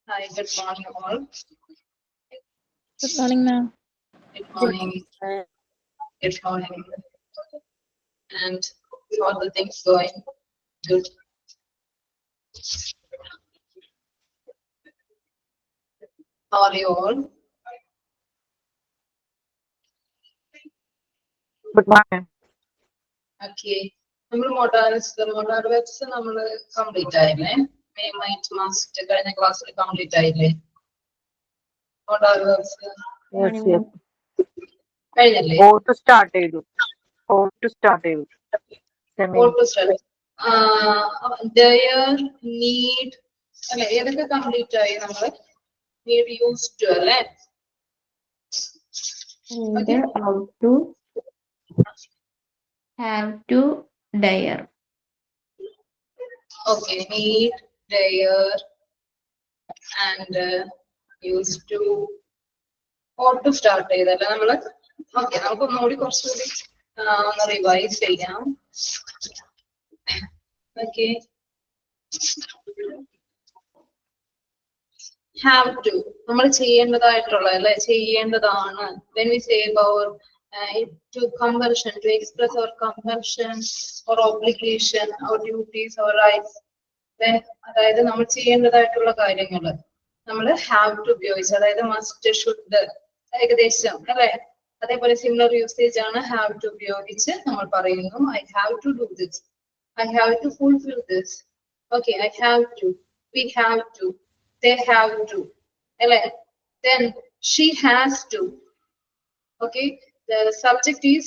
Hi, good morning all. Good morning, ma'am. Good morning. Good morning. And all the things going good. How are you all? Good morning. Okay. നമ്മൾ മോഡാർ webs നമ്മൾ complete ആയില്ലേ? May might മാസത്തെ കഴിഞ്ഞ ക്ലാസ്സിൽ complete ആയില്ലേ? മോഡാർ webs Yes, yes. കഴിഞ്ഞല്ലേ? Ought start ചെയ്തു. Semi. What to start? Their need അല്ലെ ഏതൊക്കെ കംപ്ലീറ്റ് ആയി നമ്മൾ നീഡ് യൂസ് ടു അല്ലേ? Need out to, have to, dare. Okay, need, dare, and used to, ought to start ചെയ്തല്ലേ നമ്മള്? ഓക്കെ, നമുക്ക് ഒന്നുകൂടി കുറച്ചുകൂടി ഒന്ന് റിവൈസ് ചെയ്യാം. ഓക്കെ, have to നമ്മൾ ചെയ്യേണ്ടതായിട്ടുള്ള അല്ലെ, ചെയ്യേണ്ടതാണ്. When we say about to compulsion, to express our compulsion or obligation, our duties, our rights, then അതായത് നമ്മൾ ചെയ്യേണ്ടതായിട്ടുള്ള കാര്യങ്ങൾ നമ്മൾ have to ഉപയോഗിച്ച്, അതായത് must, should ഏകദേശം അല്ലെ, അതേപോലെ സിമിലർ യൂസേജ് ആണ് have to ഉപയോഗിച്ച് നമ്മൾ പറയുന്നു I have to do this, I have to fulfill this. Okay, I have to, we have to, they have to, then she has to. Okay, the subject is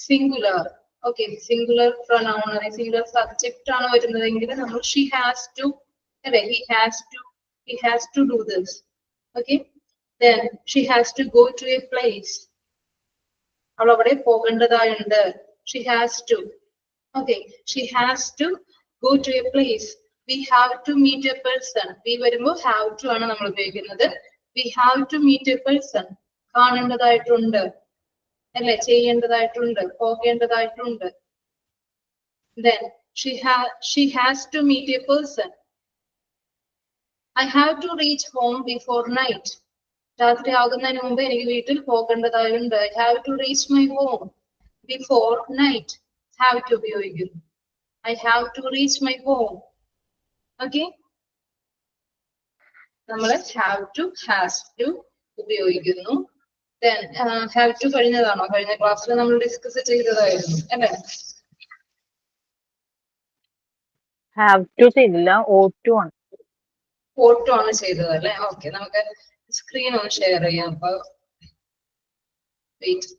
singular. Okay, singular pronoun or singular subject ആണ് വരുന്നതെങ്കിൽ നമ്മൾ she has to, he has to do this. Okay, then she has to go to a place. അവൾ അവിടെ പോകേണ്ടതായുണ്ട്. She has to. Okay, she has to go to a place. We have to meet a person. We വരുമ്പോൾ have to ആണ് നമ്മൾ ഉപയോഗിക്കുന്നത്. We have to meet a person. കാണേണ്ടതായിട്ടുണ്ട് അല്ലെ, ചെയ്യേണ്ടതായിട്ടുണ്ട്, പോകേണ്ടതായിട്ടുണ്ട്. Then she has to meet a person. I have to reach home before night. രാത്രി ആകുന്നതിന് മുമ്പ് എനിക്ക് വീട്ടിൽ പോകേണ്ടതായുണ്ട്. I have to reach my home before night. Have to ഉപയോഗിക്കുന്നു. I have to reach my home. Okay, നമ്മൾ have to, has to ഉപയോഗിക്കുന്നു. Then have to കഴിഞ്ഞതാണോ? കഴിഞ്ഞ ക്ലാസ്സിൽ നമ്മൾ ഡിസ്കസ് ചെയ്തതായിരുന്നു അല്ലേ? Have to ചെയ്തില്ല, ought to ആണ്. ഫോട്ടോ ആണ് ചെയ്തത് അല്ലേ? ഓക്കെ, നമുക്ക് സ്ക്രീൻ ഒന്ന് ഷെയർ ചെയ്യാം. അപ്പൊ വെയിറ്റ്.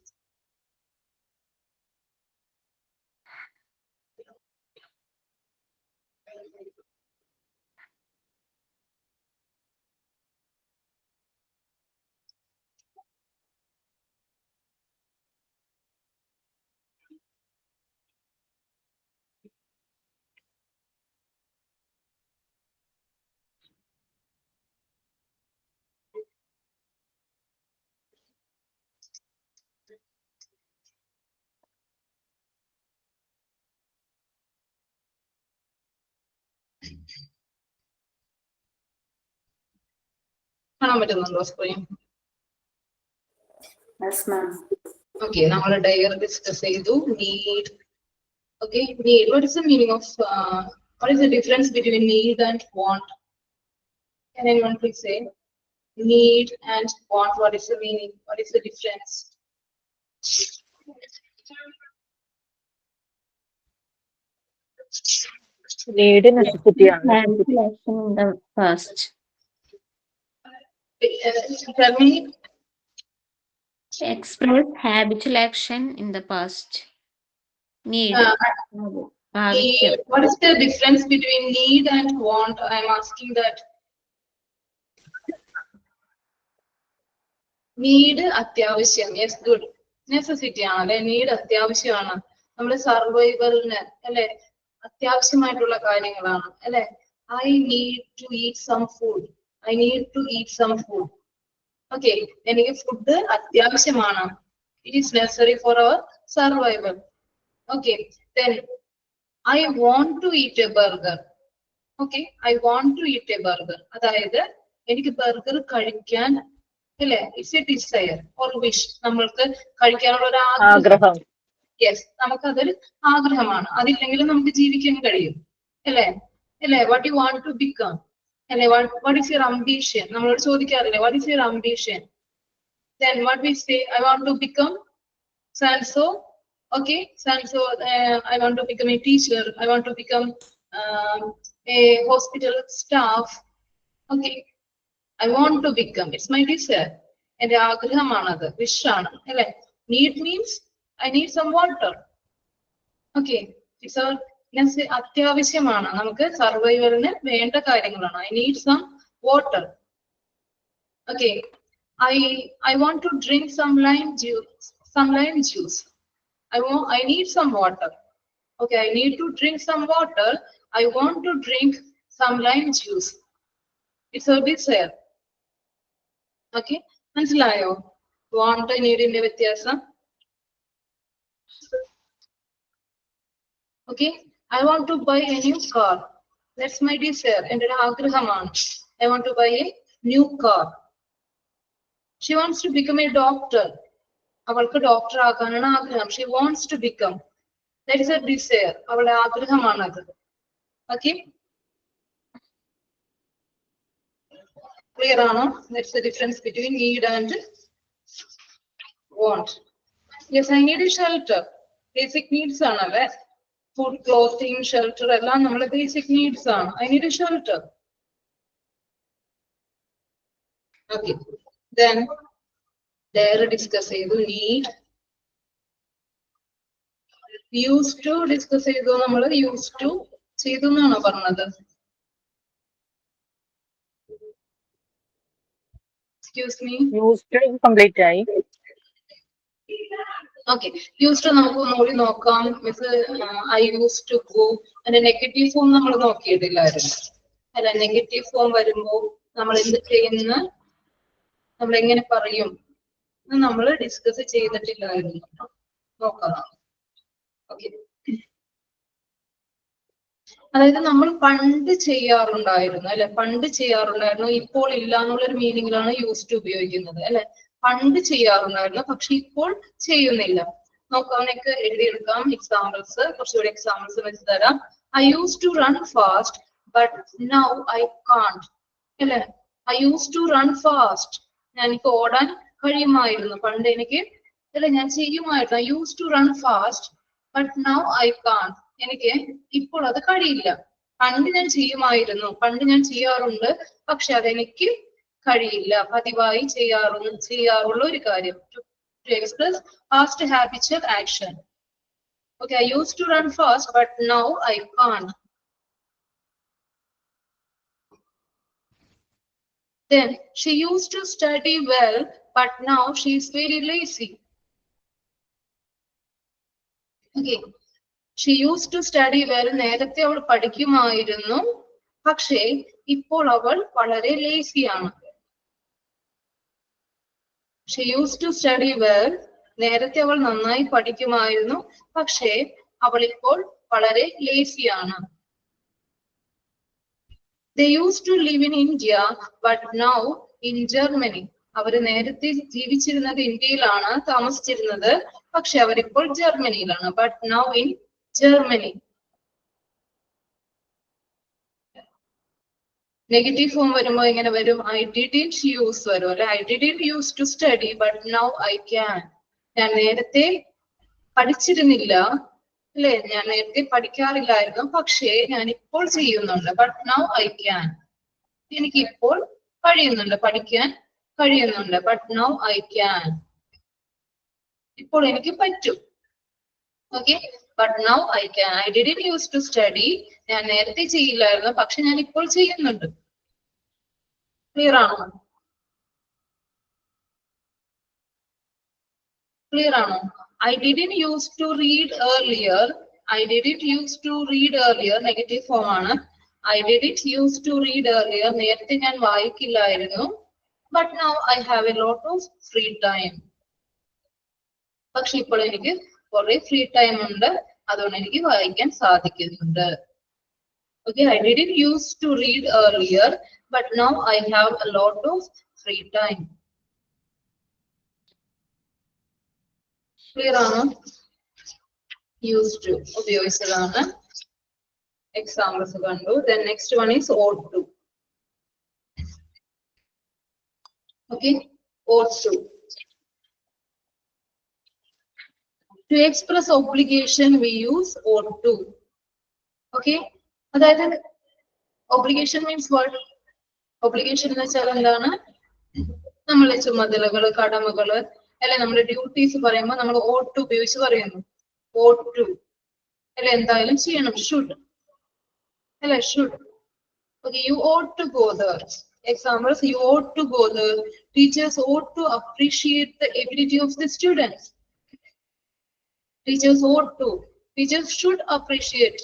കാണാൻ പറ്റുന്നുണ്ടോ സ്ക്രീൻ? Yes, ma'am. ഓക്കെ, നമ്മൾ ഡയർ ഡിസ്കസ് ചെയ്തു. Need. Okay, need. What is the meaning of what is the difference between need and want? Can anyone please say? Need and want, what is the meaning? What is the difference? Need necessity ആണ്. Habitual action in the past. Tell me. Express habitual action in the past. Need. Need. What is the difference between need and want? I am asking that. Need അത്യാവശ്യം. Yes, good. Necessity ആണ് അല്ലെ? Need അത്യാവശ്യമാണ്. നമ്മുടെ സർവൈവലിന് അല്ലെ അത്യാവശ്യമായിട്ടുള്ള കാര്യങ്ങളാണ് അല്ലെ? I need to eat some food. I need to eat some food. Okay, എനിക്ക് ഫുഡ് അത്യാവശ്യമാണ്. It is necessary for our survival. Okay, then I want to eat a burger. Okay, I want to eat a burger. അതായത് എനിക്ക് burger കഴിക്കാൻ, അല്ലെ? It's a desire or wish. നമ്മൾക്ക് കഴിക്കാനുള്ള ഒരു ആഗ്രഹം. യെസ്, നമുക്കതൊരു ആഗ്രഹമാണ്. അതില്ലെങ്കിലും നമുക്ക് ജീവിക്കാൻ കഴിയും, അല്ലെ? അല്ലെ? What you want to become, അല്ലെ? What is your ambition? നമ്മളോട് ചോദിക്കാറില്ലേ what is your ambition? Then what we say, I want to become so and so. Okay, so and so, I want to become a teacher, I want to become a hospital staff. Okay, I want to become, it's my desire. എന്റെ ആഗ്രഹമാണത്, വിഷാണ്, അല്ലെ? Need means I need some water. Okay, it's a അത്യാവശ്യമാണ്, നമുക്ക് സർവൈവലിന് വേണ്ട കാര്യങ്ങളാണ്. I need some water. Okay, I want to drink some lime juice. I need some water. Okay, I need to drink some water. I want to drink some lime juice. It's a desire. Okay, മനസ്സിലായോ? Want, needന്റെ വ്യത്യാസം. Okay, I want to buy a new car. That's my desire. എന്റെ ഒരു ആഗ്രഹമാണ്. I want to buy a new car. She wants to become a doctor. അവൾക്ക് doctor ആകാനാണ് ആഗ്രഹം. She wants to become. That is a desire. അവളുടെ ആഗ്രഹമാണത്. Okay, clear ആണോ? That's the difference between need and want. Yes, I need a shelter. Basic needs ആണല്ലേ? Food, clothing, shelter എല്ലാം നമ്മുടെ basic needs ആണ്. I need a shelter. Okay, then there discuss ചെയ്തു need. Used to discuss ചെയ്തു, നമ്മൾ used to ചെയ്തു എന്നാണോ പറഞ്ഞത്? Excuse me. Used to complete ആയി. Okay, used to നമുക്ക് ഒന്നുകൂടി നോക്കാം. Miss I used to go. അതിന്റെ നെഗറ്റീവ് ഫോം നമ്മൾ നോക്കിയിട്ടില്ലായിരുന്നു, അല്ല? നെഗറ്റീവ് ഫോം വരുമ്പോൾ നമ്മൾ എന്ത് ചെയ്യുന്ന, നമ്മൾ എങ്ങനെ പറയും, നമ്മൾ ഡിസ്കസ് ചെയ്തിട്ടില്ലായിരുന്നു. നോക്കാം. ഓക്കെ, അതായത് നമ്മൾ പണ്ട് ചെയ്യാറുണ്ടായിരുന്നു, അല്ലെ? പണ്ട് ചെയ്യാറുണ്ടായിരുന്നു, ഇപ്പോൾ ഇല്ല എന്നുള്ളൊരു മീനിങ്ങിലാണ് യൂസ് ടു ഉപയോഗിക്കുന്നത്, അല്ലെ? പണ്ട് ചെയ്യാറുണ്ടായിരുന്നു, പക്ഷെ ഇപ്പോൾ ചെയ്യുന്നില്ല. നോക്കാം, എനിക്ക് എഴുതിയെടുക്കാം എക്സാമ്പിൾസ്. കുറച്ചുകൂടി എക്സാമ്പിൾസ് വെച്ച് തരാം. I used to run fast, but now I can't. അല്ലെ? I used to run fast. എനിക്ക് ഓടാൻ കഴിയുമായിരുന്നു, പണ്ട് എനിക്ക്, അല്ലെ? ഞാൻ ചെയ്യുമായിരുന്നു. I used to run fast, but now I can't. എനിക്ക് ഇപ്പോൾ അത് കഴിയില്ല. പണ്ട് ഞാൻ ചെയ്യുമായിരുന്നു, പണ്ട് ഞാൻ ചെയ്യാറുണ്ട്, പക്ഷെ അതെനിക്ക് കഴിയില്ല. പതിവായി ചെയ്യാറുള്ള ഒരു കാര്യം. To express past habitual action. Okay, I used to run fast, but now I can't. Then she used to study well, but now she is very lazy. Okay, she used to study well. നേരത്തെ അവൾ പഠിക്കുമായിരുന്നു, പക്ഷേ ഇപ്പോൾ അവൾ വളരെ ലേസിയാണ്. She used to study well. നേരത്തെ അവൾ നന്നായി പഠിക്കുമായിരുന്നു, പക്ഷേ അവൾ ഇപ്പോൾ വളരെ ലേസിയാണ്. They used to live in India, but now in Germany. അവര് നേരത്തെ ജീവിച്ചിരുന്നത് ഇന്ത്യയിലാണ്, താമസിച്ചിരുന്നത്, പക്ഷെ അവരിപ്പോൾ ജർമ്മനിയിലാണ്. But now in Germany. Negative form വരുമ്പോൾ എങ്ങനെ വരും? I didn't use വരും, അല്ലെ? I didn't use to study, but now I can. ഞാൻ നേരത്തെ പഠിച്ചിരുന്നില്ല, അല്ലെ? ഞാൻ നേരത്തെ പഠിക്കാറില്ലായിരുന്നു, പക്ഷേ ഞാൻ ഇപ്പോൾ ചെയ്യുന്നുണ്ട്. But now I can. എനിക്ക് ഇപ്പോൾ കഴിയുന്നുണ്ട്, പഠിക്കാൻ കഴിയുന്നുണ്ട്. But now I can. ഇപ്പോൾ എനിക്ക് പറ്റും. Okay, but now I can. I didn't use to study. ഞാൻ നേരത്തെ ചെയ്യില്ലായിരുന്നു, പക്ഷെ ഞാൻ ഇപ്പോൾ ചെയ്യുന്നുണ്ട്. ക്ലിയർ ആണോ? ക്ലിയർ ആണോ? I didn't use to read earlier. I didn't use to read earlier. Negative form ആണ്. I didn't use to read earlier. നേരത്തെ ഞാൻ വായിക്കില്ലായിരുന്നു. But now I have a lot of free time. പക്ഷെ ഇപ്പോൾ എനിക്ക് കുറെ free time ഉണ്ട്, അതുകൊണ്ട് എനിക്ക് വായിക്കാൻ സാധിക്കുന്നുണ്ട്. Okay, I didn't used to read earlier, but now I have a lot of free time. Clear ആണോ? Used to. ഉപയോഗിച്ചതാണ്. Examples കണ്ടു. Then next one is ought to. Okay, ought to. To express obligation, we use ought to. Okay, അതായത് obligation means what? Obligation എന്ന് വെച്ചാൽ എന്താണ്? നമ്മളെ ചുമതലകള്, കടമകള്, അല്ലെ നമ്മുടെ duties പറയുമ്പോൾ നമ്മൾ ought to ഉപയോഗിച്ച് പറയുന്നു. ought to. അല്ലെ എന്തായാലും ചെയ്യണം. should. അല്ലെ should. Okay, you ought to go there. Examples, you ought to go there. Teachers ought to appreciate the ability of the students. Teachers ought to. Teachers should appreciate.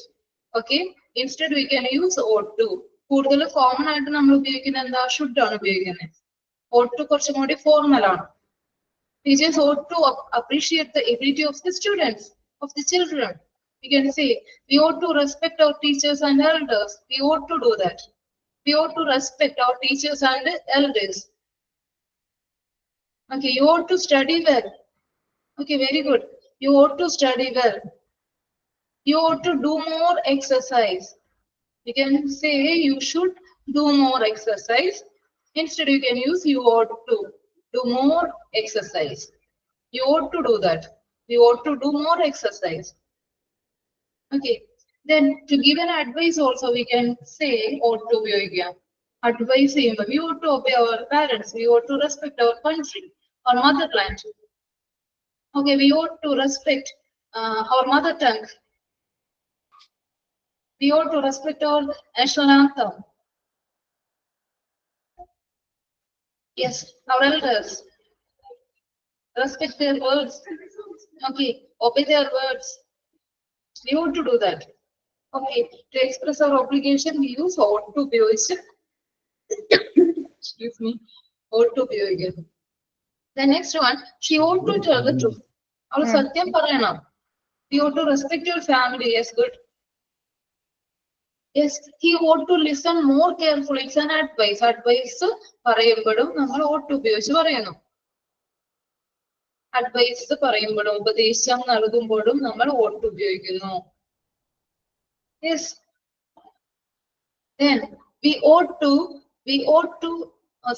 Okay, instead we can use ought to. കൂടുതൽ common ആയിട്ട് നമ്മൾ ഉപയോഗിക്കുന്നത് എന്താ? should ആണ് ഉപയോഗിക്കുന്നത്. ought to കുറച്ചും കൂടി formal ആണ്. Teachers ought to appreciate the ability of the students, of the children. We can say, we ought to respect our teachers and elders. We ought to do that. We ought to respect our teachers and elders. Okay, you ought to study well. Okay, very good. You ought to study well. You ought to do more exercise. You can say you should do more exercise. Instead, you can use you ought to do more exercise. You ought to do that. You ought to do more exercise. Okay. Then to give an advice also we can say ought to ഉപയോഗിക്കാം. Advice ചെയ്യുമ്പോൾ we ought to obey our parents. We ought to respect our country, our motherland. Okay, we ought to respect our mother tongue. We ought to respect our national anthem. Yes, our elders. Respect their words. Okay, obey their words. We ought to do that. Okay, to express our obligation, we use ought to ഉപയോഗിച്ച്. Excuse me, ought to ഉപയോഗിക്കുന്നു. The next one, she ought to tell the truth. അവൾ സത്യം പറയണം. We ought to respect your family. Yes, good. Yes, he ought to listen more carefully. It's an advice. Advice പറയുമ്പോഴും നമ്മൾ ought to ഉപയോഗിച്ച് പറയുന്നു. Advice പറയുമ്പോഴും ഉപദേശം നൽകുമ്പോഴും നമ്മൾ ought to ഉപയോഗിക്കുന്നു. Yes. Then we ought to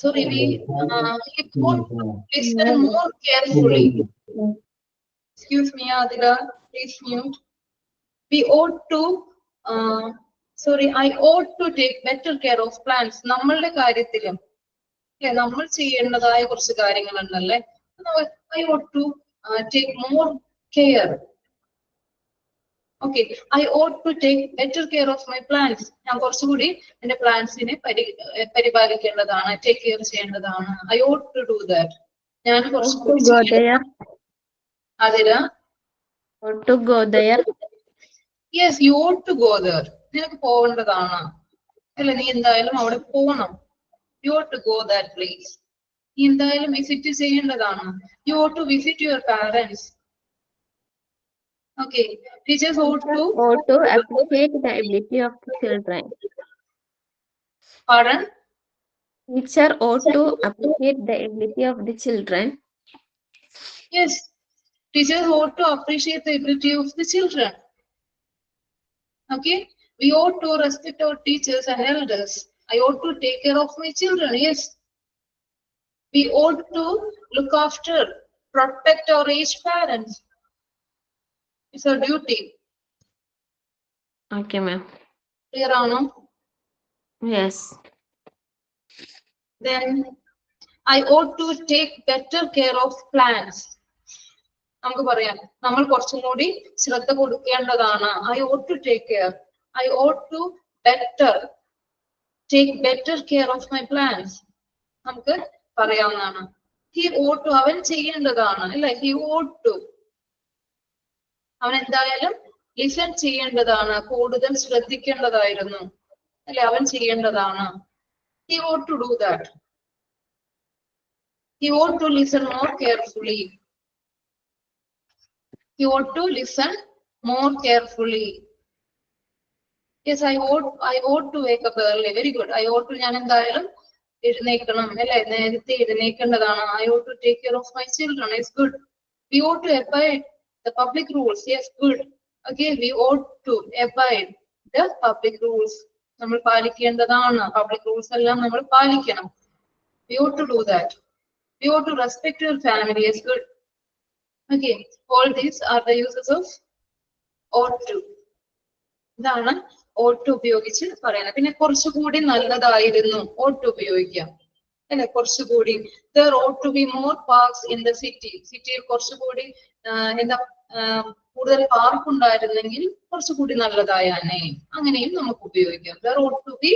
sorry, we ought to listen more carefully. Excuse me, Adila, please mute. We ought to sorry, I ought to take better care of plants. നമ്മളുടെ കാര്യത്തിലും നമ്മൾ ചെയ്യേണ്ടതായ കുറച്ച് കാര്യങ്ങളുണ്ടല്ലേ. I ought to take more care. Okay, I ought to take better care of my plants. ഞാൻ കുറച്ചുകൂടി എന്റെ പ്ലാന്റ്സിനെ പരിപാലിക്കേണ്ടതാണ്, take care ചെയ്യേണ്ടതാണ്. I ought to do that. ഞാൻ കുറച്ചുകൂടി അതിന് ought to go there. Yes, you ought to go there. നിനക്ക് പോകേണ്ടതാണ്. അല്ല, നീ എന്തായാലും അവിടെ പോകണം. You ought to go that place. നീ എന്തായാലും വിസിറ്റ് ചെയ്യേണ്ടതാണ്. You ought to visit your parents. Okay, teachers ought to appreciate the ability of the children. Pardon? Teacher ought to appreciate the ability of the children. Yes, teachers ought to appreciate the ability of the children. Okay, we ought to respect our teachers and elders. I ought to take care of my children. Yes, we ought to look after, protect our aged parents. It's our duty. Okay, ma'am. Clear ആണോ? Yes. Then I ought to take better care of plants. നമുക്ക് പറയാം, നമ്മൾ കുറച്ചും കൂടി ശ്രദ്ധ കൊടുക്കേണ്ടതാണ്. I ought to take care. I ought to take better care of my plants. നമുക്ക് പറയാവുന്നതാണ്. He ought to, അവൻ ചെയ്യേണ്ടതാണ് അല്ലെ. He ought to, അവൻ എന്തായാലും ലിസൺ ചെയ്യേണ്ടതാണ്, കൂടുതൽ ശ്രദ്ധിക്കേണ്ടതായിരുന്നു അല്ലെ, അവൻ ചെയ്യേണ്ടതാണ്. He ought to do that. He ought to listen more carefully. He ought to listen more carefully. Yes, I ought to wake up early. Very good. I ought to ഞാൻ എന്തായാലും എഴുന്നേൽക്കണം അല്ലെ, നേരത്തെ എഴുന്നേൽക്കേണ്ടതാണ്. I ought to take care of my children. It's good. We ought to abide the public rules. Yes, good. Okay, we ought to abide the public rules. നമ്മൾ പാലിക്കേണ്ടതാണ്. Public rules എല്ലാം നമ്മൾ പാലിക്കണം. We ought to do that. We ought to respect your family. Yes, good. Okay, all these are the uses of ought to. ഇതാണ് ought to ഉപയോഗിച്ച് പറയുന്നത്. പിന്നെ കുറച്ചുകൂടി നല്ലതായിരുന്നു ought to ഉപയോഗിക്കാം അല്ലെ, കുറച്ചുകൂടി. there ought to be more parks in the city. സിറ്റിയിൽ കുറച്ചുകൂടി എന്താ കൂടുതൽ പാർക്ക് ഉണ്ടായിരുന്നെങ്കിൽ കുറച്ചുകൂടി നല്ലതായാനെ, അങ്ങനെയും നമുക്ക് ഉപയോഗിക്കാം. there ought to be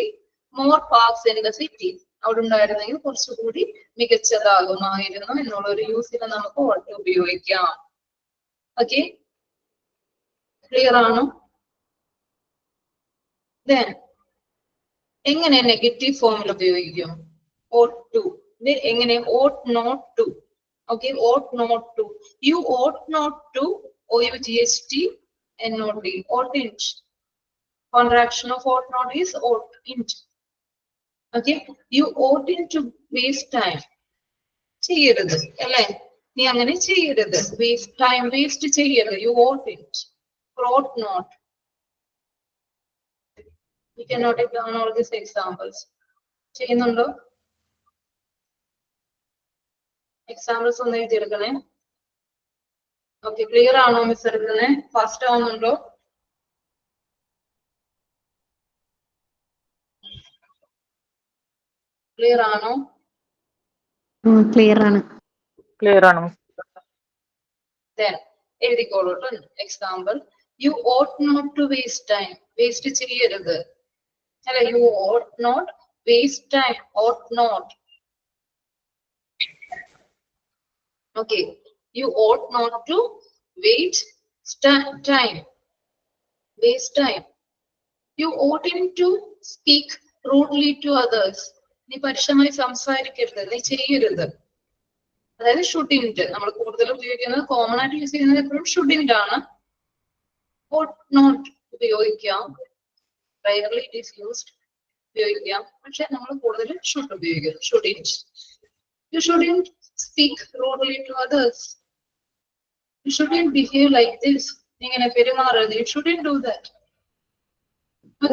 more parks in the city. അവിടെ ഉണ്ടായിരുന്നെങ്കിൽ കുറച്ചുകൂടി മികച്ചതാകുമായിരുന്നു എന്നുള്ള ഒരു യൂസിൽ നമുക്ക് ought to ഉപയോഗിക്കാം. ഓക്കെ, ക്ലിയർ ആണോ? Then എങ്ങനെ നെഗറ്റീവ് ഫോമിൽ ഉപയോഗിക്കും? ought to. എങ്ങനെ? ought not to. Okay, ought not to. You ought not to. OUGHT NOT. oughtn't. Contraction of ought not is oughtn't. Okay, you oughtn't to waste time. ചെയ്യരുത് അല്ലെ, നീ അങ്ങനെ ചെയ്യരുത്. waste time, waste ചെയ്യരുത്. You oughtn't. ought not. You can note it down all these examples. ചെയ്യുന്നുണ്ടോ? Examples ഒന്ന് എഴുതിയെടുക്കണേ. Okay, clear ആണോ മിസ് എടുക്കണേ? ഫാസ്റ്റ് ആവുന്നുണ്ടോ? ക്ലിയർ ആണോ? ക്ലിയർ ആണ്. ക്ലിയർ ആണ്. Then എഴുതിക്കോളൂ. Example, you ought not to waste time. Waste ചെയ്യരുത് അല്ലെ, you ought not waste time. ought not. Okay, you ought not to waste time. Waste time. You oughtn't to speak rudely to others. നീ പരുഷമായി സംസാരിക്കരുത്, നീ ചെയ്യരുത്. അതായത് shouldn't. നമ്മൾ കൂടുതൽ ഉപയോഗിക്കുന്നത്, കോമൺ ആയിട്ട് യൂസ് ചെയ്യുന്നത് എപ്പോഴും shouldn't ആണ്. ought not ഉപയോഗിക്കാം. Rarely it is used. ഉപയോഗിക്കാം, പക്ഷെ നമ്മൾ കൂടുതൽ should ഉപയോഗിക്കും. shouldn't. You shouldn't speak rudely to others. You shouldn't behave like this. ഇങ്ങനെ പെരുമാറരുത്. You shouldn't do that.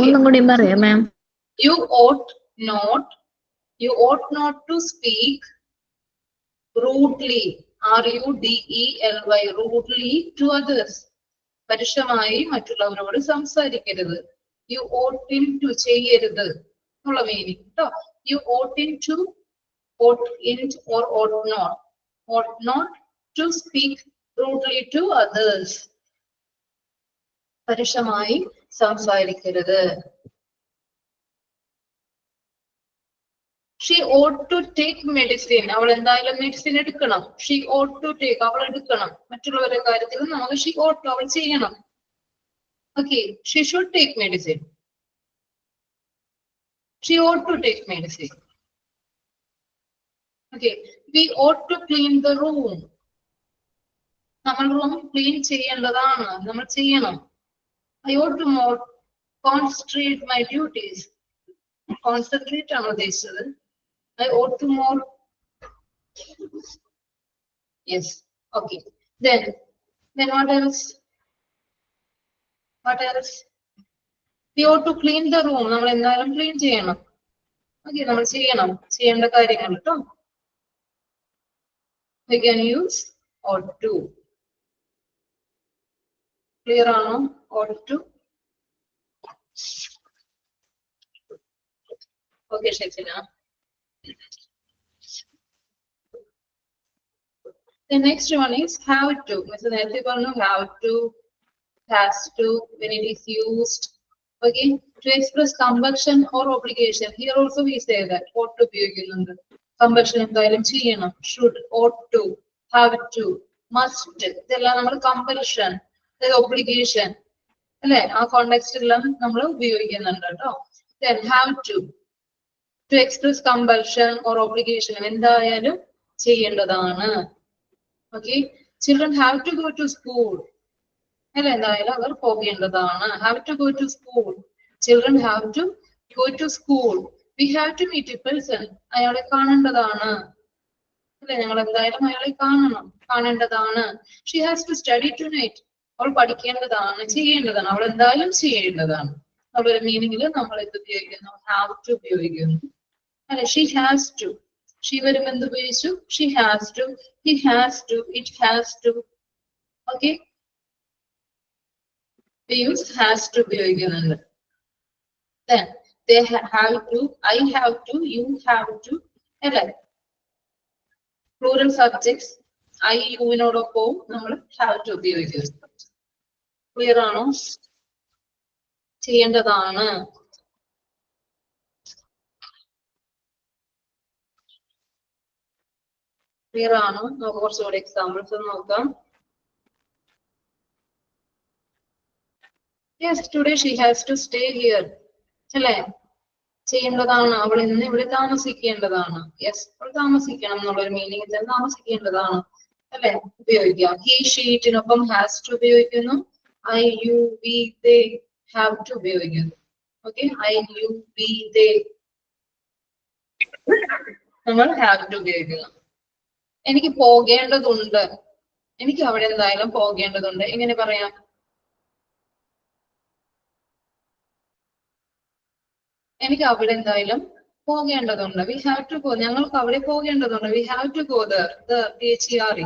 ഒന്നും കൂടി പറയാം മാം. You ought not to speak rudely. RUDELY. rudely to others. പരുഷമായി മറ്റുള്ളവരോട് സംസാരിക്കരുത്. You oughtn't to ചെയ്യരുത് എന്നുള്ള മീനിങ് കേട്ടോ. You oughtn't to, oughtn't or ought not to speak rudely to others. പരുഷമായി സംസാരിക്കരുത്. She ought to take medicine. അവൾ എന്തായാലും medicine എടുക്കണം. She ought to take. അവൾ എടുക്കണം. മറ്റുള്ളവരുടെ കാര്യത്തിൽ നമുക്ക് she ought to, അവൾ ചെയ്യണം. Okay, she should take medicine. She ought to take medicine. Okay, we ought to clean the room. നമ്മൾ റൂം ക്ലീൻ ചെയ്യേണ്ടതാണ്, നമ്മൾ ചെയ്യണം. I ought to more concentrate my duties. Concentrate ആണ് ഉദ്ദേശിച്ചത്. I ought to more. Yes. Okay. Then what else? What else? We ought to clean the room. നമ്മൾ എന്തായാലും clean ചെയ്യണം. Okay, നമ്മൾ ചെയ്യേണ്ട കാര്യങ്ങൾ കേട്ടോ. We can use ought to. Clear ആണോ? ought to. Okay, Shekina. The next one is have to. Mr. നേരത്തെ പറഞ്ഞു have to, has to, when it is used. Okay, to express compulsion or obligation. Here also we say that ought to ഉപയോഗിക്കുന്നുണ്ട്. Compulsion എന്തായാലും ചെയ്യണം. should, ought to, have to, must. ഇതെല്ലാം നമ്മൾ compulsion, obligation അല്ലെ, ആ കോണ്ടെക്സ്റ്റിലെല്ലാം നമ്മൾ ഉപയോഗിക്കുന്നുണ്ട് കേട്ടോ. Then have to express compulsion or obligation. എന്തായാലും ചെയ്യേണ്ടതാണ്. Okay, children have to go to school. അല്ലെ, എന്തായാലും അവർ പോകേണ്ടതാണ്. have to go to school. Children have to go to school. We have to meet a person. അയാളെ കാണേണ്ടതാണ്. അല്ലെ, ഞങ്ങൾ എന്തായാലും അയാളെ കാണേണ്ടതാണ്. She has to study tonight. അവൾ പഠിക്കേണ്ടതാണ്, ചെയ്യേണ്ടതാണ്. അവൾ എന്തായാലും ചെയ്യേണ്ടതാണ്. അവരുടെ മീനിങ്ങിൽ നമ്മൾ എന്ത് ഉപയോഗിക്കുന്നു? Have to ഉപയോഗിക്കുന്നു. അല്ലെ, she has to. She വരുമ്പോൾ എന്ത് ഉപയോഗിച്ചു? She has to, he has to, it has to. Okay, we use has to ഉപയോഗിക്കുന്നുണ്ട്. Then they have to, I have to, you have to. അല്ലെ, plural subjects I യുവിനോടൊപ്പം നമ്മൾ have to ഉപയോഗിക്കുന്നു. Clear ആണോ? ചെയ്യേണ്ടതാണ്. Clear ആണോ? നമുക്ക് കുറച്ചുകൂടി examples നോക്കാം. Yes, today she has to stay here. അല്ലേ, ചെയ്യേണ്ടതാണ്. അവൾ ഇന്ന് ഇവിടെ താമസിക്കേണ്ടതാണ്. യെസ്, അവൾ താമസിക്കണം എന്നുള്ളൊരു മീനിങ് താമസിക്കേണ്ടതാണ്. അല്ലെ, ഉപയോഗിക്കാം. He, she, റ്റിനൊപ്പം has to ഉപയോഗിക്കുന്നു. I, you, we, they have to ഉപയോഗിക്കുന്നു. Okay, I, you, we, they നമ്മൾ have to ഉപയോഗിക്കുന്നു. എനിക്ക് പോകേണ്ടതുണ്ട്. എനിക്ക് അവിടെ എന്തായാലും പോകേണ്ടതുണ്ട്. എങ്ങനെ പറയാം? എനിക്ക് അവിടെ എന്തായാലും പോകേണ്ടതുണ്ട്. We have to go. ഞങ്ങൾക്ക് അവിടെ പോകേണ്ടതുണ്ട്. We have to go there. The THERE.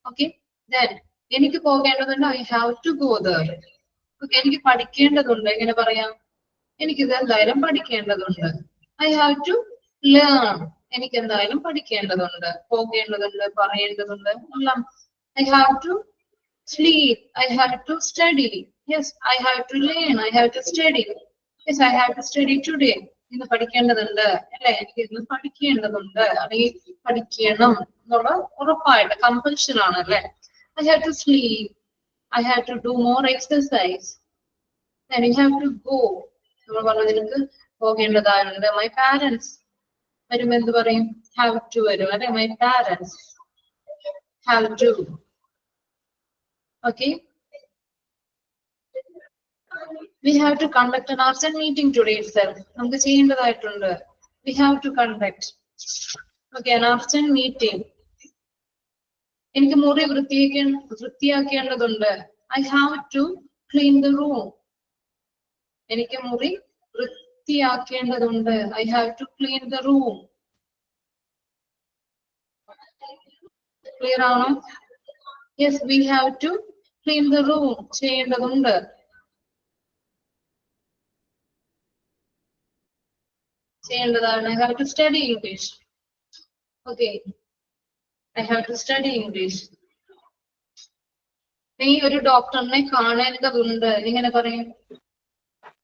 Okay. Then എനിക്ക് പോകേണ്ടതുണ്ട്. I have to go there. Okay. എനിക്ക് പഠിക്കേണ്ടതുണ്ട്. എങ്ങനെ പറയാം? എനിക്കിത് എന്തായാലും പഠിക്കേണ്ടതുണ്ട്. I have to learn. എനിക്ക് എന്തായാലും പഠിക്കേണ്ടതുണ്ട്. പോകേണ്ടതുണ്ട്, പറയേണ്ടതുണ്ട് എല്ലാം. I have to sleep. I have to study. Yes, I have to learn. I have to study. Yes, I have to study today. ഇന്ന് പഠിക്കേണ്ടതുണ്ട് അല്ലെ, എനിക്ക് ഇന്ന് പഠിക്കേണ്ടതുണ്ട് അല്ലെങ്കിൽ പഠിക്കണം എന്നുള്ള ഉറപ്പായിട്ട് കമ്പൽഷൻ ആണ് അല്ലെ. I have to sleep. I have to do more exercise. Then I have to go. നമ്മൾ പറഞ്ഞു നിനക്ക് പോകേണ്ടതായുണ്ട്. My parents വരുമ്പോ എന്ത് പറയും? Have to വരും അല്ലെ. My parents have to. Okay. We have to conduct an urgent meeting today itself. നമുക്ക് ചെയ്യേണ്ടതായിട്ടുണ്ട്. We have to conduct. Okay, an urgent meeting. എനിക്ക് മുറി വൃത്തിയാക്കേണ്ടതുണ്ട്. I have to clean the room. എനിക്ക് മുറി വൃത്തിയാക്കേണ്ടതുണ്ട്. I have to clean the room. Clear ആണോ? Yes, we have to clean the room. ചെയ്യേണ്ടതുണ്ട്. ചെയ്യേണ്ടതാണ്. I have to study English. Okay, I have to study English. നീ ഒരു ഡോക്ടറിനെ കാണേണ്ടതുണ്ട്. എങ്ങനെ പറയും?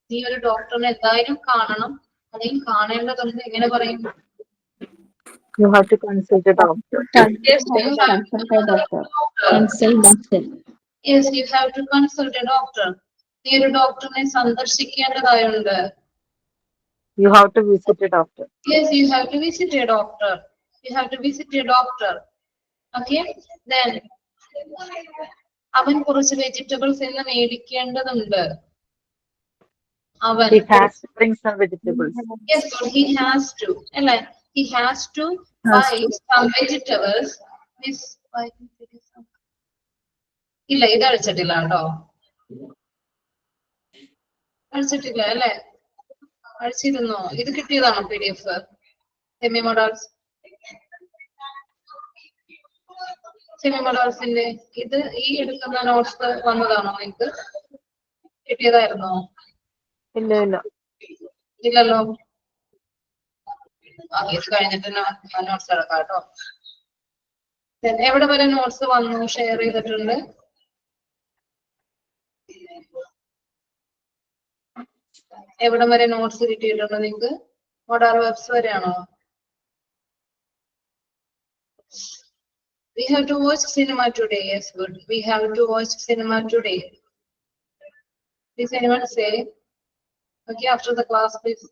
നീ ഒരു ഡോക്ടറിനെ എന്തായാലും കാണണം, അല്ലെങ്കിൽ കാണേണ്ടതുണ്ട്. എങ്ങനെ പറയും? You have to consult a doctor. Yes, you have to consult a doctor. Yes, you have to consult a doctor. നീ ഒരു ഡോക്ടറിനെ സന്ദർശിക്കേണ്ടതായുണ്ട്. You have to visit a doctor. Yes, you have to visit a doctor. You have to visit a doctor. Okay, then അവൻ കുറച്ച് vegetables ഇന്ന് മേടിക്കേണ്ടതുണ്ട്. അവൻ He has to bring some vegetables. Yes, so he has to. അല്ലേ, he has to buy some vegetables. ഇല്ല, ഇത് അടിച്ചിട്ടില്ല കേട്ടോ. അടിച്ചിട്ടില്ല അല്ലേ? അടിച്ചിരുന്നോ? ഇത് കിട്ടിയതാണോ PDF? സെമി മോഡൽസ്, സെമി മോഡൽസിന്റെ ഇത് ഈ എടുക്കുന്ന നോട്ട്സ് വന്നതാണോ? നിങ്ങൾക്ക് കിട്ടിയതായിരുന്നോ? ഇല്ല. ഇല്ലല്ലോ. ഇത് കഴിഞ്ഞിട്ട് നോട്ട്സ് എടുക്കാം കേട്ടോ. എവിടെ വരെ നോട്ട്സ് വന്നു ഷെയർ ചെയ്തിട്ടുണ്ട്? എവിടെ വരെ നോട്ട്സ് കിട്ടിയിട്ടുണ്ട് നിങ്ങൾക്ക്? മോഡൽ വെബ്സ് വരെയാണോ? We have to watch cinema today. Yes, good. We have to watch cinema today. Please anyone say? Okay, after the class, please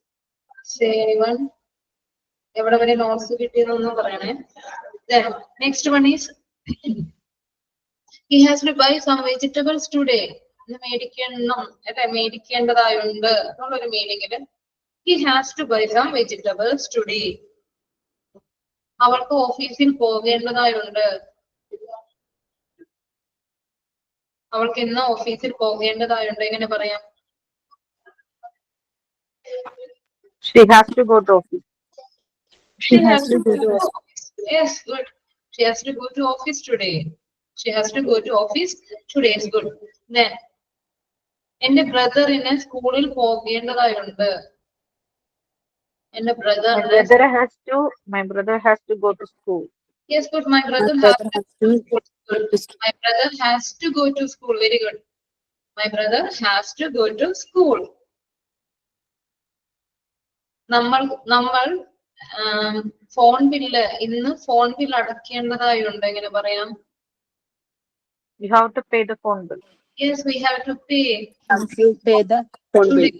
say anyone. എവിടെ വരെ നോട്ട്സ് കിട്ടിയെന്നൊന്നും പറയണേ. Then next one is he has to buy some vegetables today. ഇത് മേടിക്കണം അല്ലെ, മേടിക്കേണ്ടതായുണ്ട് എന്നുള്ളൊരു മീനിങ്ങില് he has to buy some vegetables today. അവൾക്ക് ഓഫീസിൽ പോകേണ്ടതായുണ്ട്. അവൾക്ക് ഇന്ന് ഓഫീസിൽ പോകേണ്ടതായുണ്ട്. എങ്ങനെ പറയാം? She has to go to office. She has to go to office. Yes, good. She has to go to office today. She has to go to office today. Is good. Then എന്റെ ബ്രദറിന് സ്കൂളിൽ പോകേണ്ടതായുണ്ട്. എന്റെ My ബ്രദറിന് brother has to go to school. yes, good. My brother has to go to school. Good. My brother has to go to school. Very good. My brother has to go to school. നമ്മൾ phone bill ഇന്ന് phone bill അടയ്ക്കേണ്ടതായുണ്ട്. എങ്ങനെ പറയാം? You have to pay the phone bill. Yes, we have to pay. Have you pay the phone bill? Today.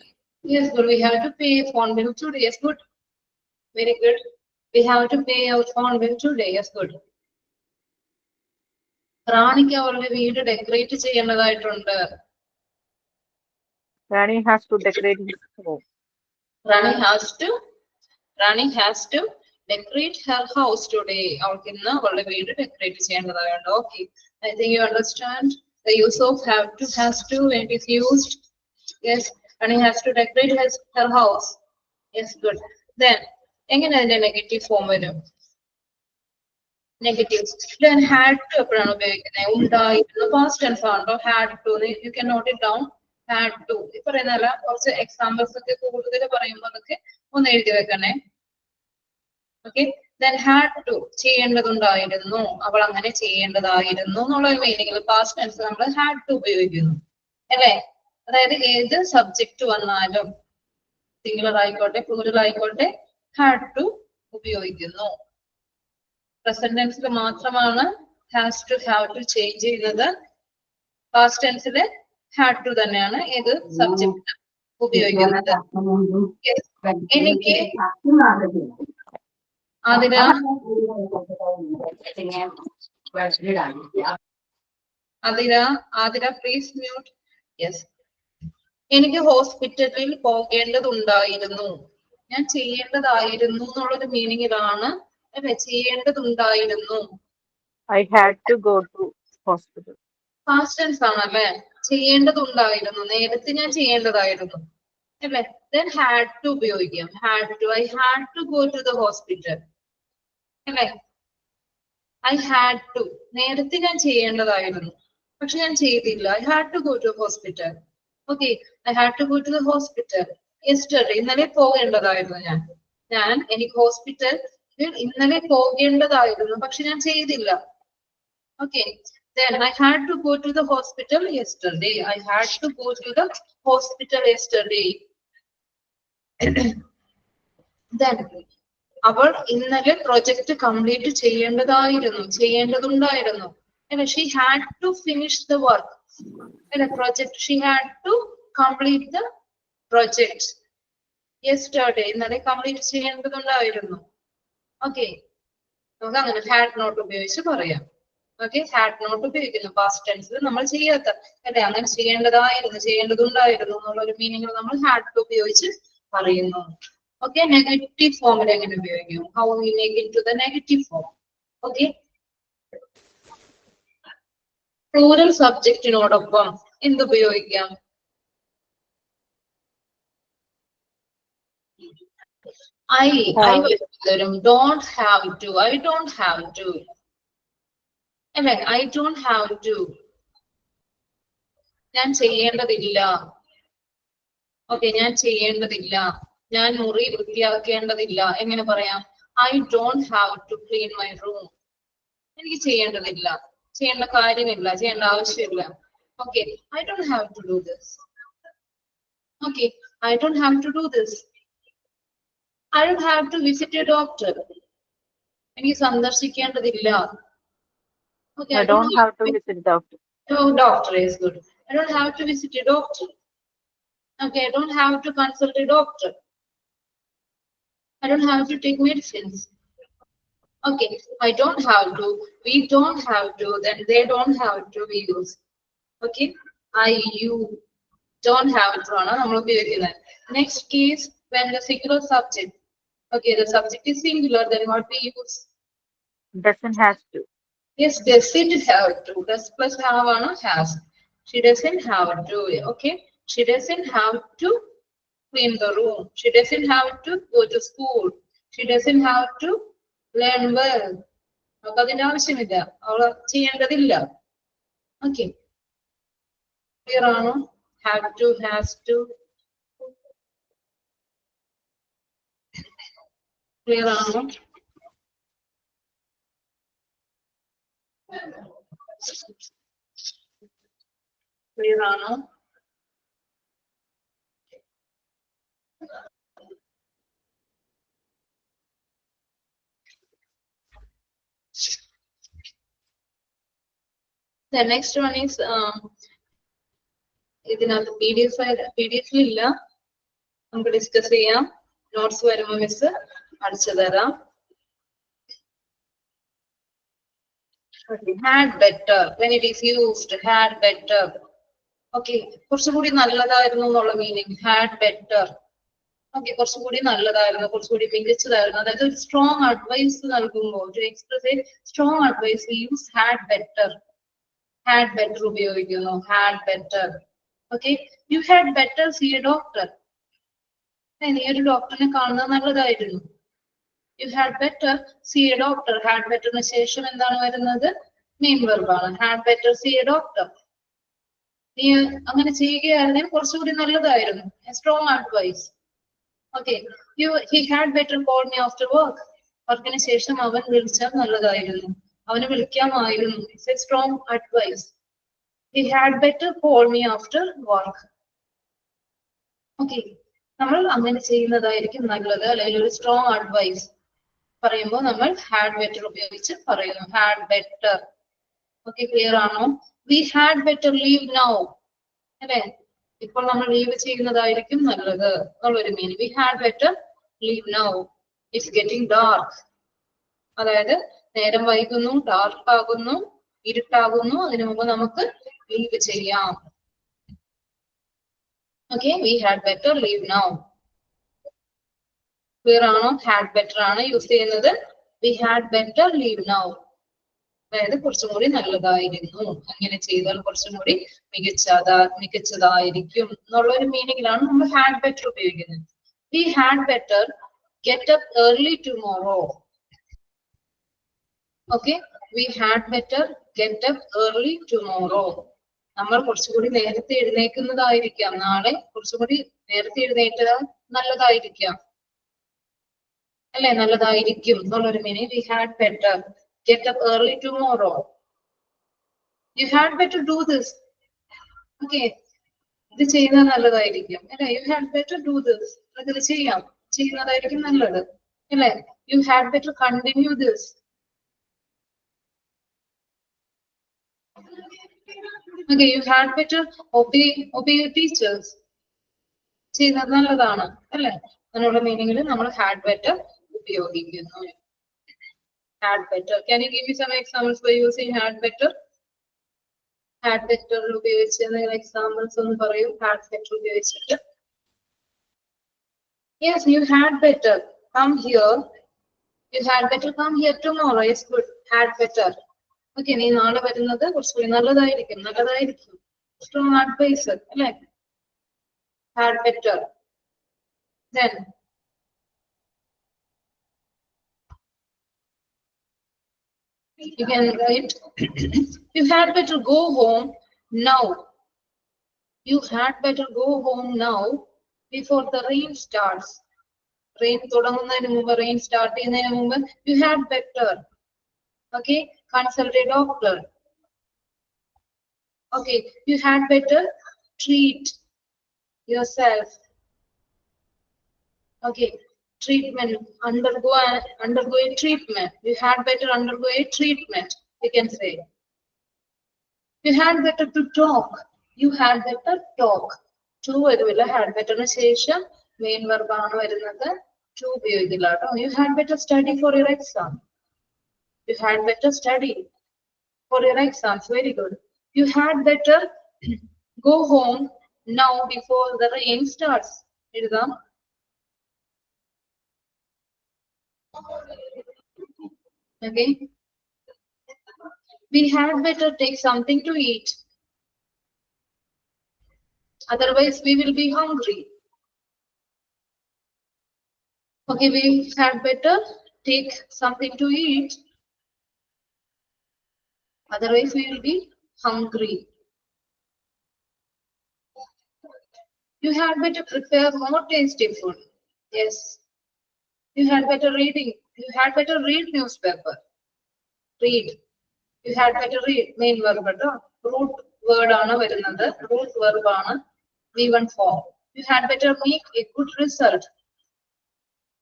Yes, good. We have to pay phone bill today. Yes, good. Very good. We have to pay our phone bill today. Yes, good. റാണിക്ക് അവരുടെ വീട് decorate ചെയ്യേണ്ടതായിട്ടുണ്ട്. Rani has to decorate his home. Rani has to decorate her house today. അവൾക്ക് ഇന്ന് അവളുടെ വീട് decorate ചെയ്യേണ്ടതായുണ്ട്. Okay. I think you understand the use of have to, has to, when it is used. Yes. Rani has to decorate her house. Yes, good. Then എങ്ങനെ അതിന്റെ negative form വരും? Negative then had to എപ്പോഴാണ് ഉപയോഗിക്കുന്നത്? ഉണ്ടായിരുന്നു. Past tense ആണോ? had to. You can note it down. had to. ഈ പറയുന്നതല്ല, കുറച്ച് എക്സാമ്പിൾസ് ഒക്കെ കൂടുതൽ പറയുമ്പോൾ അതൊക്കെ ഒന്ന് എഴുതി വെക്കണേ. ഓക്കെ. then had to ചെയ്യേണ്ടതുണ്ടായിരുന്നു. അവൾ അങ്ങനെ ചെയ്യേണ്ടതായിരുന്നു എന്നുള്ള ഒരു മീനിങ്ങിൽ പാസ്റ്റ് ടെൻസ് നമ്മൾ had to ഉപയോഗിക്കുന്നു അല്ലേ? അതായത് ഏത് സബ്ജക്ട് വന്നാലും സിംഗുലർ ആയിക്കോട്ടെ പ്ലൂറൽ ആയിക്കോട്ടെ had to ഉപയോഗിക്കുന്നു. പ്രസന്റ് ടെൻസിൽ മാത്രമാണ് has to have to change ചെയ്യുന്നത്. പാസ്റ്റ് ടെൻസിൽ had to തന്നെയാണ് ഏത് സബ്ജക്ട് ഉപയോഗിക്കുന്നത്. എനിക്ക് ആതിര പ്ലീസ് മ്യൂട്ട്. യെസ്. എനിക്ക് ഹോസ്പിറ്റലിൽ പോകേണ്ടതുണ്ടായിരുന്നു. ഞാൻ ചെയ്യേണ്ടതായിരുന്നു എന്നുള്ളൊരു മീനിങ്ങിലാണ് അല്ലെ? ചെയ്യേണ്ടതുണ്ടായിരുന്നു. I had to go to hospital. Past tense ആണല്ലേ? ചെയ്യേണ്ടതുണ്ടായിരുന്നു, നേരത്തെ ഞാൻ ചെയ്യേണ്ടതായിരുന്നു അല്ലെ? then had to ഉപയോഗിക്കാം. had to. I had to go to the hospital അല്ലെ? I had to. നേരത്തെ ഞാൻ ചെയ്യേണ്ടതായിരുന്നു, പക്ഷെ ഞാൻ ചെയ്തില്ല. I had to go to hospital. Okay. I had to go to the hospital yesterday. ഇന്നലെ പോകേണ്ടതായിരുന്നു. എനിക്ക് ഹോസ്പിറ്റൽ ഇന്നലെ പോകേണ്ടതായിരുന്നു, പക്ഷെ ഞാൻ ചെയ്തില്ല. Okay. Then I had to go to the hospital yesterday. I had to go to the hospital yesterday. Then അവൾ ഇന്നലെ project complete ചെയ്യേണ്ടതുണ്ടായിരുന്നു. She had to finish the work. Project. She had to complete the project yesterday. ഇന്നലെ complete ചെയ്യേണ്ടതുണ്ടായിരുന്നു. Okay. നമുക്ക് അങ്ങനെ had not ഉപയോഗിച്ച് പറയാം. Okay. had not ഉപയോഗിക്കുന്നു past ടെൻസിൽ നമ്മൾ ചെയ്യാത്ത അല്ലെ? അങ്ങനെ ചെയ്യേണ്ടതുണ്ടായിരുന്നു എന്നുള്ള ഒരു മീനിങ്ങിൽ നമ്മൾ had to ഉപയോഗിച്ച് പറയുന്നു. ഓക്കെ. നെഗറ്റീവ് ഫോമിൽ എങ്ങനെ ഉപയോഗിക്കും? How we make it to the negative form. Okay. Plural സബ്ജക്റ്റിനോടൊപ്പം എന്തുപയോഗിക്കാം? I വരും. don't have to. I don't have to അല്ലെ? I don't have to. ഞാൻ ചെയ്യേണ്ടതില്ല. ഓക്കെ. ഞാൻ ചെയ്യേണ്ടതില്ല. ഞാൻ മുറി വൃത്തിയാക്കേണ്ടതില്ല. എങ്ങനെ പറയാം? I don't have to clean my room. എനിക്ക് ചെയ്യേണ്ടതില്ല, ചെയ്യേണ്ട കാര്യമില്ല, ചെയ്യേണ്ട ആവശ്യമില്ല. Okay. I don't have to do this. Okay. I don't have to do this. I don't have to visit a doctor. എനിക്ക് സന്ദർശിക്കേണ്ടതില്ല. Okay. I don't have to visit doctor. Oh, doctor is good. I don't have to visit a doctor. Okay. I don't have to consult a doctor. I don't have to take medicines. Okay. I don't have to. We don't have to. Then they don't have to. We use. Okay. I, you. Don't have it ആണ് നമ്മൾ ഉപയോഗിക്കുന്നത്. Next case, when the singular subject. Okay, the subject is singular, then what we use? doesn't has to. Yes, doesn't have to. Does plus have ആണ് has. She doesn't have to. Okay, she doesn't have to clean the room. She doesn't have to go to school. She doesn't have to learn well. നമുക്ക് അതിന്റെ ആവശ്യമില്ല, അവൾ ചെയ്യേണ്ടതില്ല. Okay, clear ആണോ? Have to, has to. Clear ആണോ? Clear ആണോ? The next one is ഇതിനകത്ത് PDF ഇല്ല, നമുക്ക് ഡിസ്കസ് ചെയ്യാം. നോട്ട്സ് വരുമ്പോൾ മിസ് അടിച്ചു തരാം. Had better, when it is used, had better. Okay, കുറച്ചുകൂടി നല്ലതായിരുന്നു എന്നുള്ള മീനിങ്. Had better. Okay, കുറച്ചുകൂടി നല്ലതായിരുന്നു, കുറച്ചുകൂടി മികച്ചതായിരുന്നു. അതായത് ഒരു സ്ട്രോങ് അഡ്വൈസ് നൽകുമ്പോൾ, to express a strong advice, we use had better. Had better ഉപയോഗിക്കുന്നു. Had better. Okay, you had better see a doctor. നീ ഒരു ഡോക്ടറിനെ കാണുന്നത് നല്ലതായിരുന്നു. You had better see a doctor. Had better ന് ശേഷം എന്താണ് വരുന്നത്? Main വെർബാണ്. Had better see a doctor. നീ അങ്ങനെ ചെയ്യുകയായിരുന്നെങ്കിൽ കുറച്ചുകൂടി നല്ലതായിരുന്നു. Strong advice. Okay, he had better call me after work. വർക്കിന് ശേഷം അവൻ വിളിച്ചാൽ നല്ലതായിരുന്നു, അവന് വിളിക്കാമായിരുന്നു. It's a strong advice. He had better call me after work. Okay, നമ്മൾ അങ്ങനെ ചെയ്യുന്നതായിരിക്കും നല്ലത്. അല്ലെങ്കിൽ ഒരു സ്ട്രോങ് അഡ്വൈസ് പറയുമ്പോൾ നമ്മൾ had better ഉപയോഗിച്ച് പറയുന്നു. Had better. Okay, clear ആണോ? We had better leave now. അല്ലെ, ഇപ്പോൾ നമ്മൾ ലീവ് ചെയ്യുന്നതായിരിക്കും നല്ലത് എന്നുള്ളൊരു meaning. We had better leave now. It's getting dark. അതായത് നേരം വൈകുന്നു, ഡാർക്ക് ആകുന്നു, ഇരുട്ടാകുന്നു, അതിനു മുമ്പ് നമുക്ക് ലീവ് ചെയ്യാം. Okay, we had better leave now. Clear ആണോ? Had better ആണ് യൂസ് ചെയ്യുന്നത്. We had better leave now. അതായത് കുറച്ചും കൂടി നല്ലതായിരുന്നു, അങ്ങനെ ചെയ്താൽ കുറച്ചും കൂടി മികച്ചതായിരിക്കും എന്നുള്ള ഒരു മീനിങ്ങിലാണ് നമ്മൾ had better ഉപയോഗിക്കുന്നത്. We had better get up early tomorrow. Okay, we had better get up early tomorrow. നമ്മൾ കുറച്ചുകൂടി നേരത്തെ എഴുന്നേൽക്കുന്നതായിരിക്കാം, നാളെ കുറച്ചുകൂടി നേരത്തെ എഴുന്നേറ്റാൽ നല്ലതായിരിക്കാം, അല്ലെ, നല്ലതായിരിക്കും എന്നുള്ളൊരു meaning. We had better get up early tomorrow. You had better do this. Okay, ഇത് ചെയ്യുന്നത് നല്ലതായിരിക്കും, അല്ലെ. You had better do this. ഇത് ചെയ്യുന്നതായിരിക്കും നല്ലത്, അല്ലെ. You had better continue this. Okay, you had better obey your teachers. ചെയ്യുന്നത് നല്ലതാണ്, അല്ലെ. അങ്ങനെയുള്ള മീനിങ്ങിൽ നമ്മൾ had better ഉപയോഗിക്കുന്നു. Had better. Can you give me some examples by using had better? Had better ഉപയോഗിച്ച് examples ഒന്ന് പറയൂ. Had better ഉപയോഗിച്ചിട്ട്. Yes, you had better come here. You had better come here tomorrow. Yes, good. Had better. Okay, നീ നാളെ വരുന്നത് കുറച്ചുകൂടി നല്ലതായിരിക്കും. Strong advice, അല്ലെ. Had better. Then you can write you had better go home now. You had better go home now before the rain starts. Rain തുടങ്ങുന്നതിന് മുമ്പ്, rain start ചെയ്യുന്നതിന് മുമ്പ് you had better. Okay, consult a doctor. Okay, you had better treat yourself. Okay, treatment, undergo a treatment. You had better undergo a treatment, you can say. You had better to talk. You had better talk. To വരുന്നില്ല, had better ന് ശേഷം main verb ആണ് വരുന്നത്. To ഉപയോഗിക്കില്ല കേട്ടോ. You had better study for your exam. You had better study for your exams. Very good. You had better Go home now before the rain starts. എഴുതാം. Okay. We had better take something to eat. Otherwise, we will be hungry. Okay, we had better take something to eat. Otherwise, we will be hungry. You had better prepare more tasty food. Yes. You had better reading. You had better read newspaper. Read. You had better read. Main verb കേട്ടോ. Root word ആണ് വരുന്നത്. Root verb ആണ് V1 form. You had better make a good result.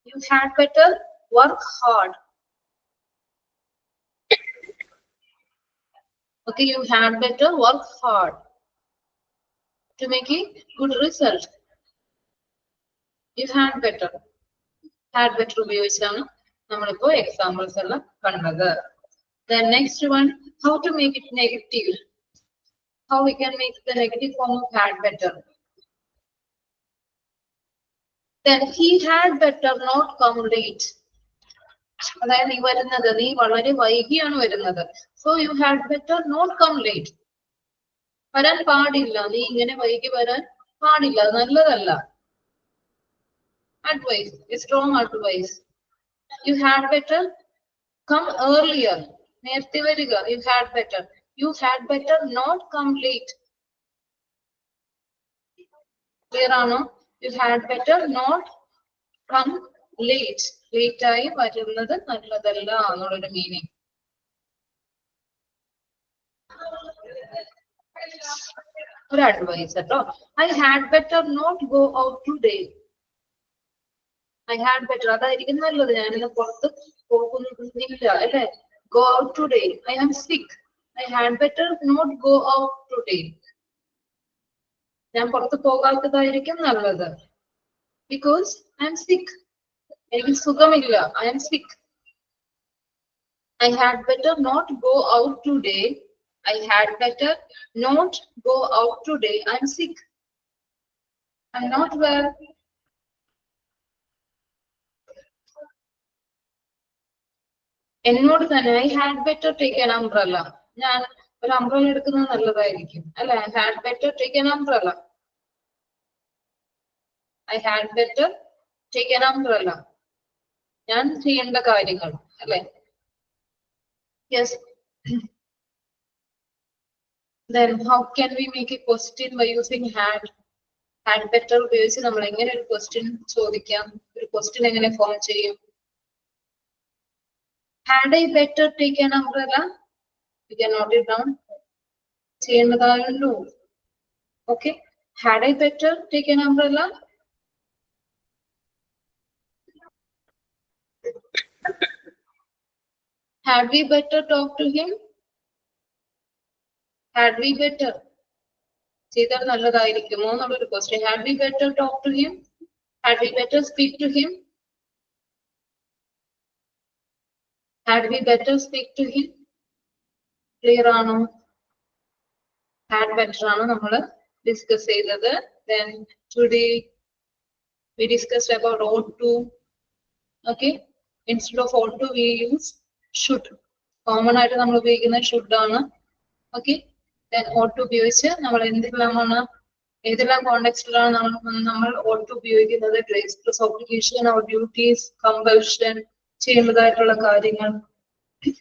You had better work hard. Okay, you had better work hard to make a good result. You had better. Had better ഉപയോഗിച്ചാണ് നമ്മളിപ്പോ examples എല്ലാം കണ്ടത്. The next one, how to make it negative. How we can make the negative form of had better. Then he had better not come late. അതായത് നീ വരുന്നത് നീ വളരെ വൈകിയാണ് വരുന്നത്. So you had better not come late. വരാൻ പാടില്ല. നീ ഇങ്ങനെ വൈകി വരാൻ പാടില്ല. നല്ലതല്ല. Advice, a strong advice. You had better come earlier. നേരത്തെ വരിക. You had better. You had better not come late. Clear ആണോ? You had better not come late. Late ആയി വരുന്നത് നല്ലതല്ല എന്നുള്ളൊരു മീനിങ്. ഒരു അഡ്വൈസ് കേട്ടോ. I had better not go out today. I had better അതായിരിക്കും നല്ലത്. ഞാനിന്ന് പുറത്ത് പോകുന്നില്ല അല്ലെ. Go out today. I am sick. I had better not go out today. ഞാൻ പുറത്ത് പോകാത്തതായിരിക്കും നല്ലത്. Because I am sick. എനിക്ക് സുഖമില്ല. I am sick. I had better not go out today. I had better not go out today. I am sick. I am not well. എന്നോട് തന്നെ I had better take an umbrella. ഞാൻ ഒരു umbrella എടുക്കുന്നത് നല്ലതായിരിക്കും അല്ലെ. I had better take an umbrella. I had better take an umbrella. ഞാൻ ചെയ്യേണ്ട കാര്യങ്ങൾ അല്ലെ. Yes. Then how can we make a question by using had? Had better ഉപയോഗിച്ച് നമ്മൾ എങ്ങനെ ഒരു ക്വസ്റ്റ്യൻ ചോദിക്കാം? ഒരു ക്വസ്റ്റ്യൻ എങ്ങനെ ഫോം ചെയ്യും? Had I better take an umbrella? You can note it down. ചെയ്യേണ്ടതായുള്ളൂ. Okay. Had I better take an umbrella? Had we better talk to him? Had we better? ചെയ്താൽ നല്ലതായിരിക്കുമോ എന്നുള്ളൊരു question. Had we better talk to him? Had we better speak to him? Had we better speak to him? Clear ആണോ? Had better ആണ് നമ്മൾ discuss ചെയ്തത്. Then today we discussed about ought to. Okay. Instead of ought to we use should. Common ആയിട്ട് നമ്മൾ ഉപയോഗിക്കുന്നത് should ആണ്. Okay. Then ought to ഉപയോഗിച്ച് നമ്മൾ എന്തെല്ലാമാണ് ഏതെല്ലാം കോണ്ടെക്സ്റ്റിലാണ് നമ്മൾ ought to ഉപയോഗിക്കുന്നത്? To express obligation or duties, compulsion, ചെയ്യേണ്ടതായിട്ടുള്ള കാര്യങ്ങൾ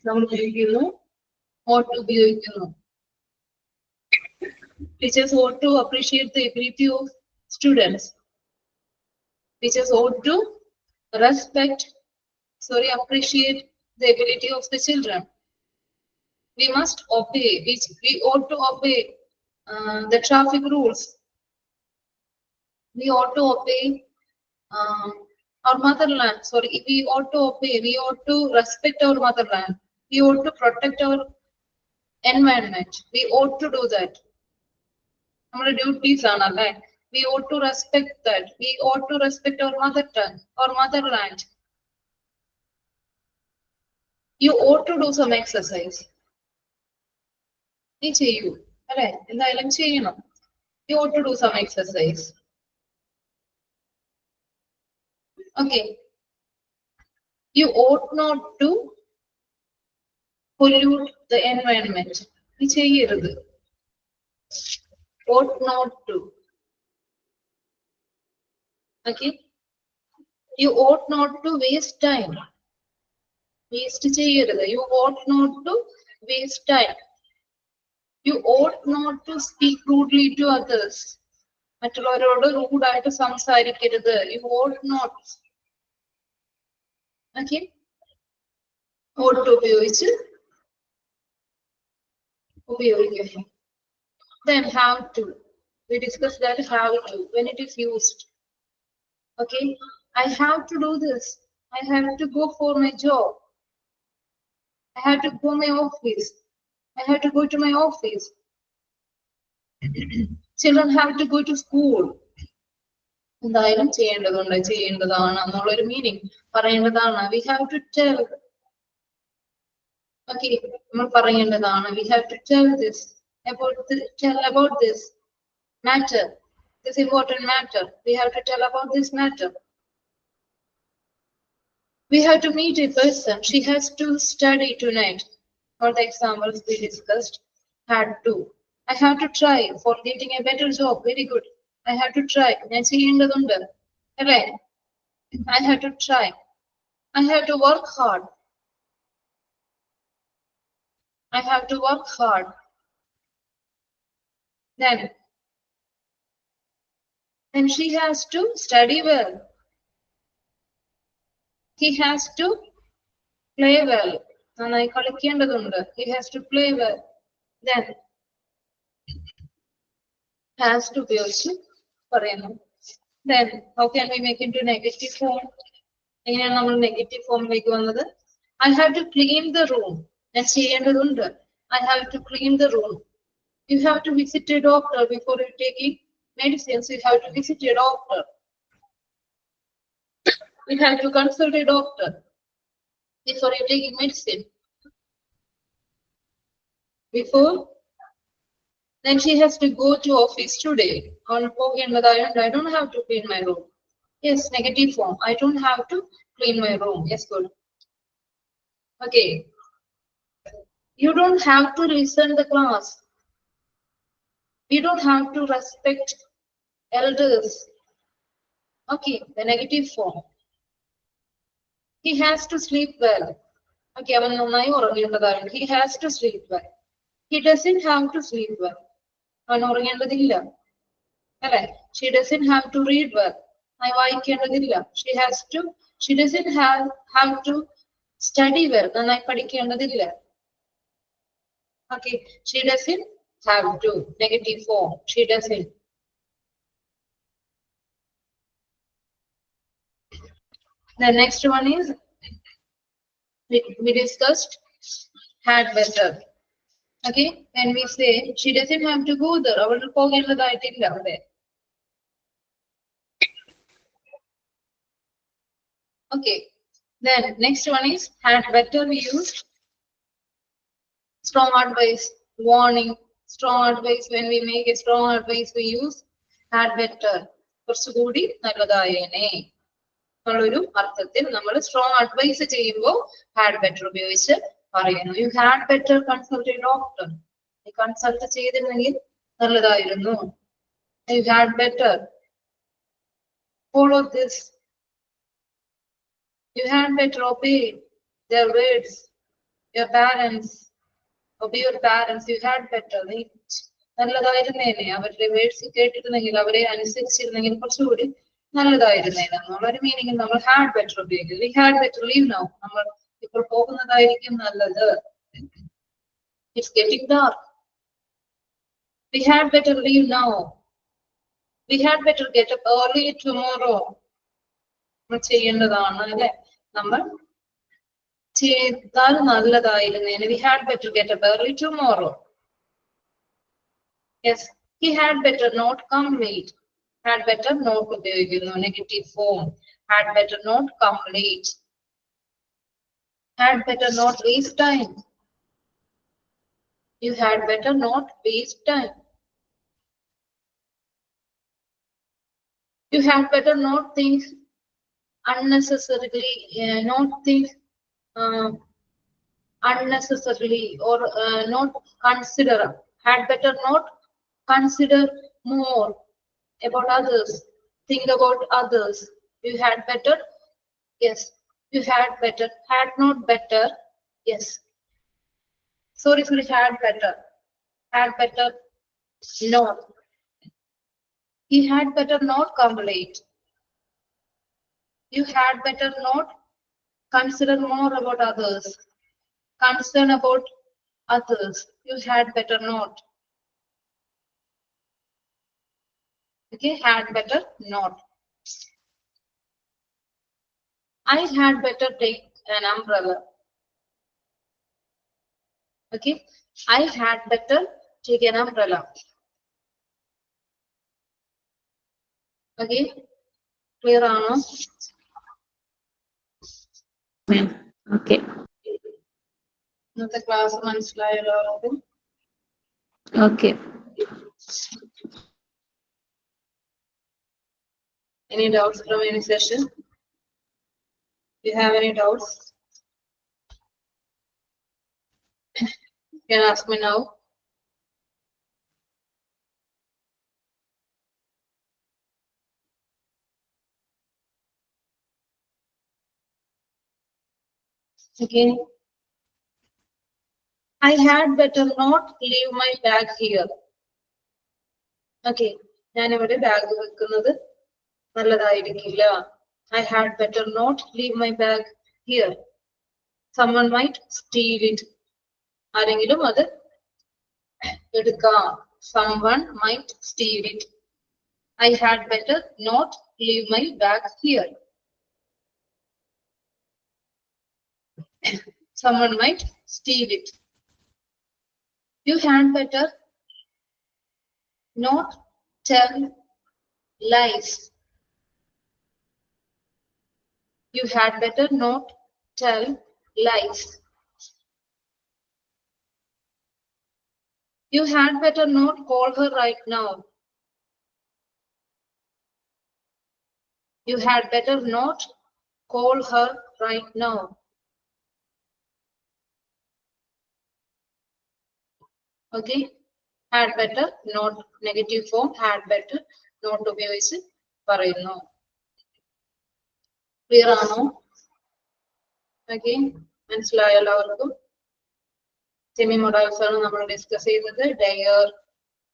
നമ്മൾ ഉപയോഗിക്കുന്നു. ought to ഉപയോഗിക്കുന്നു. Teachers ought to appreciate the ability of students. Teachers ought to appreciate the ability of the children. We must obey. We ought to obey the traffic rules. We ought to obey our motherland. We ought to obey. We ought to respect our motherland. We ought to protect our environment. We ought to do that. Our duties are like we ought to respect that. We ought to respect our mother tongue, our motherland. You ought to do some exercise. നീ ചെയ്യൂ അല്ലെ. എന്തായാലും ചെയ്യണം. You ought to do some exercise. Okay. You ought not to pollute the environment. Ought not to. Okay. You ought not to waste time. Waste ചെയ്യരുത്. You ought not to waste time. You ought not to speak rudely to others. മറ്റുള്ളവരോട് റൂഡായിട്ട് സംസാരിക്കരുത്. You ought not. Okay. Ought to ഉപയോഗിച്ച് ഉപയോഗിക്കുക. Then have to. We discussed that have to when it is used. Okay. I have to do this. I have to go for my job. I have to go my office. I have to go to my office. Children have to go to school. എന്തായാലും ചെയ്യേണ്ടതാണ് എന്നുള്ളൊരു meaning പറയേണ്ടതാണ്. We have to tell. Okay, നമ്മൾ പറയേണ്ടതാണ്. We have to tell this tell about this matter, this important matter. We have to tell about this matter. We have to meet a person. She has to study tonight. All the examples we discussed. Had to. I have to try for getting a better job. Very good. I have to try. ഞാൻ ചെയ്യേണ്ടതുണ്ട്. അല്ലേ? I have to try. I have to work hard. I have to work hard. Then she has to study well. He has to play well. നന്നായി കളിക്കേണ്ടതുണ്ട്. He has to play well. Then has to ഉപയോഗിച്ച് പറയുന്നു. Then how can we make into negative form? എങ്ങനെയാണ് നമ്മൾ negative ഫോമിലേക്ക് വന്നത്? I have to clean the room. ഞാൻ ചെയ്യേണ്ടതുണ്ട്. I have to clean the room. You have to visit a doctor before you taking medicines. You have to visit a doctor. You have to consult a doctor before you taking medicine. Before, then she has to go to office today. I don't have to clean my room. Yes, negative form. I don't have to clean my room. Yes, good. Okay. You don't have to listen the class. You don't have to respect elders. Okay, the negative form. He has to sleep well. Okay, അവൻ നന്നായി ഉറങ്ങേണ്ടതാണ്. He has to sleep well. He doesn't have to sleep well. അവൻ ഉറങ്ങേണ്ടതില്ല. അല്ലേ? She doesn't have to read well. അവൻ വായിക്കേണ്ടതില്ല. She doesn't have to study well. നന്നായി പഠിക്കേണ്ടതില്ല. Okay, she doesn't have to. Negative form. She doesn't. The next one is we discussed had better. Okay, when we say she doesn't have to go there, അവൾ പോകേണ്ടതായിട്ടില്ല അവിടെ. Okay, then next one is had better. We use strong advice, warning, strong advice. When we make a strong advice, we use had better. കുറച്ചുകൂടി നല്ലതായേനെ എന്നുള്ളൊരു അർത്ഥത്തിൽ നമ്മൾ strong advice ചെയ്യുമ്പോൾ had better ഉപയോഗിച്ച് പറയുന്നു. You had better consult A doctor. നീ consult ചെയ്തിരുന്നെങ്കിൽ നല്ലതായിരുന്നു. You had better follow this. You had better obey their words. Your parents, obey your parents. You had better. നീ നല്ലതായിരുന്നേനെ. അവരുടെ വേർഡ്സ് കേട്ടിരുന്നെങ്കിൽ, അവരെ അനുസരിച്ചിരുന്നെങ്കിൽ കുറച്ചുകൂടി നല്ലതായിരുന്നേനെ എന്നുള്ളൊരു മീനിങ്ങിൽ നമ്മൾ ഹാഡ് ബെറ്റർ ഉപയോഗിക്കുന്നത്. We had better leave now. നമ്മൾ ഇപ്പോൾ പോകുന്നതായിരിക്കും നല്ലത്. It's getting dark. We had better leave now. We had better get up early tomorrow. നമ്മൾ ചെയ്യേണ്ടതാണ് അല്ലെ? നമ്മൾ ചെയ്താൽ നല്ലതായിരുന്നേനെ. We had better get up early tomorrow. Yes, he had better not come late. Had better not ഉപയോഗിക്കുന്നു. Negative form. Had better not come late. Had better not waste time. You had better not waste time. You had better not think unnecessarily, not think unnecessarily, or not consider. Had better not consider more about others. Think about others. You had better. Yes. You had better. Had not better. Yes. Sorry, had better. Had better not. He had better not come late. You had better not consider more about others. Concern about others. You had better not. Okay, had better not. I had better take an umbrella. Okay, I had better take an umbrella. Okay, clear ആണോ? Okay. ഇന്നത്തെ class മനസ്സിലായല്ലോ എല്ലാവർക്കും? Okay. Any doubts from any session? Do you have any doubts? You can ask me now. Okay. I had better not leave my bag here. Okay. ഞാൻ ഇവിടെ bag വെക്കുന്നത് നല്ലതായിരിക്കില്ല. I had better not leave my bag here. Someone might steal it. ആരെങ്കിലും അത് എടുക്കാം. Someone might steal it. I had better not leave my bag here. Someone might steal it. You had better not tell lies. You had better not tell lies. You had better not call her right now. You had better not call her right now. Okay. Had better not, negative form, had better not ഉപയോഗിച്ച് പറയുന്നു. Clear ആണോ? Okay. മനസ്സിലായോ എല്ലാവർക്കും? Semi മൊഡാൽസ് ആണ് നമ്മൾ discuss ചെയ്യുന്നത്. Dyer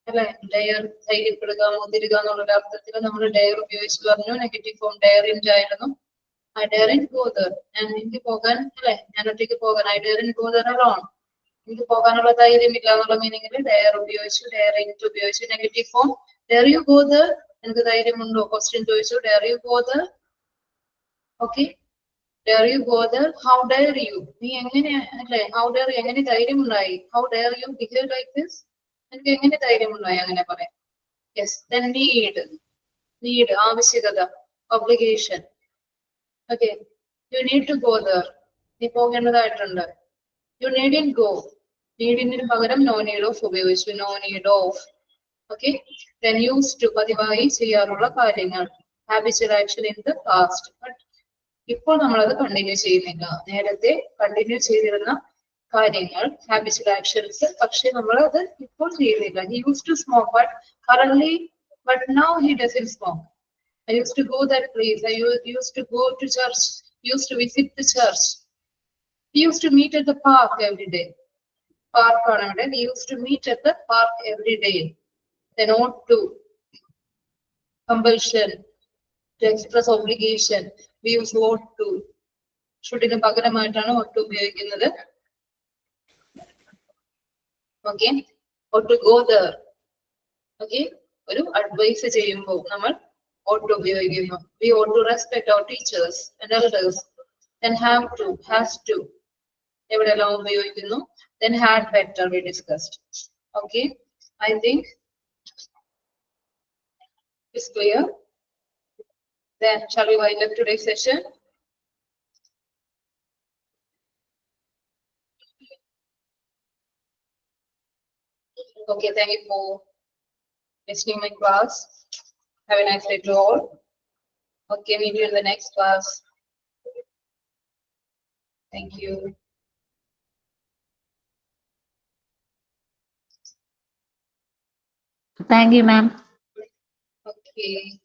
അല്ലെ, Dyer ധൈര്യപ്പെടുക, മുതിരുക എന്നുള്ള അർത്ഥത്തിൽ നമ്മൾ ഡയർ ഉപയോഗിച്ച് പറഞ്ഞു. നെഗറ്റീവ് ഫോം ഡയറിന്റ് ആയിരുന്നു. I daren't go there. ഞാൻ എനിക്ക് പോകാൻ അല്ലെ, ഞാൻ ഒറ്റയ്ക്ക് പോകാൻ. I daren't go there alone. എനിക്ക് പോകാനുള്ള ധൈര്യമില്ല എന്നുള്ള മീനിങ്ങിൽ ഡയർ ഉപയോഗിച്ചു, ഡയറിന്റ് ഉപയോഗിച്ചു. Negative form dare you go there? എനിക്ക് ധൈര്യമുണ്ടോ? ക്വസ്റ്റ്യൻ ചോദിച്ചു. dare you go there? Okay. dare you go there? How dare you? നീ എങ്ങനെ അല്ലെ, how dare you, എങ്ങനെ ധൈര്യമുണ്ടായി? How dare you behave like this? എനിക്ക് എങ്ങനെ ധൈര്യമുണ്ടായി അങ്ങനെ പറയാം. Yes. Then need ആവശ്യകത, obligation. Okay. You need to go there. നീ പോകേണ്ടതായിട്ടുണ്ട്. You needn't go. Needന് പകരം no need of ഉപയോഗിച്ചു. No need of. Okay. Then used to പതിവായി ചെയ്യാറുള്ള കാര്യങ്ങൾ. Habitual action in the past. But ഇപ്പോൾ നമ്മളത് കണ്ടിന്യൂ ചെയ്യുന്നില്ല. നേരത്തെ കണ്ടിന്യൂ ചെയ്തിരുന്ന കാര്യങ്ങൾ, habitual actions, പക്ഷെ നമ്മൾ അത് ഇപ്പോൾ ചെയ്യുന്നില്ല. He used to smoke, but now he doesn't smoke. I used to go that place. I used to go to church. Used to visit the church. We used to meet at the park every day. Park ആണ് അവിടെ. We used to meet at the park every day. Then ought to, compulsion, to express obligation. We use ought to. ഷുഡിന് പകരമായിട്ടാണ് ought to ഉപയോഗിക്കുന്നത്. Okay. Ought to go there. Okay. ഒരു advice ചെയ്യുമ്പോൾ നമ്മൾ ought to ഉപയോഗിക്കുന്നു. We ought to respect our teachers and elders. Then have to, has to. എവിടെയെല്ലാം ഉപയോഗിക്കുന്നു. Then had better we discussed. Okay. I think it's clear. Then shall we wind up today's session? Okay, thank you for listening my class. Have a nice day to all. Okay, meet you in the next class. Thank you. Thank you, ma'am. Okay.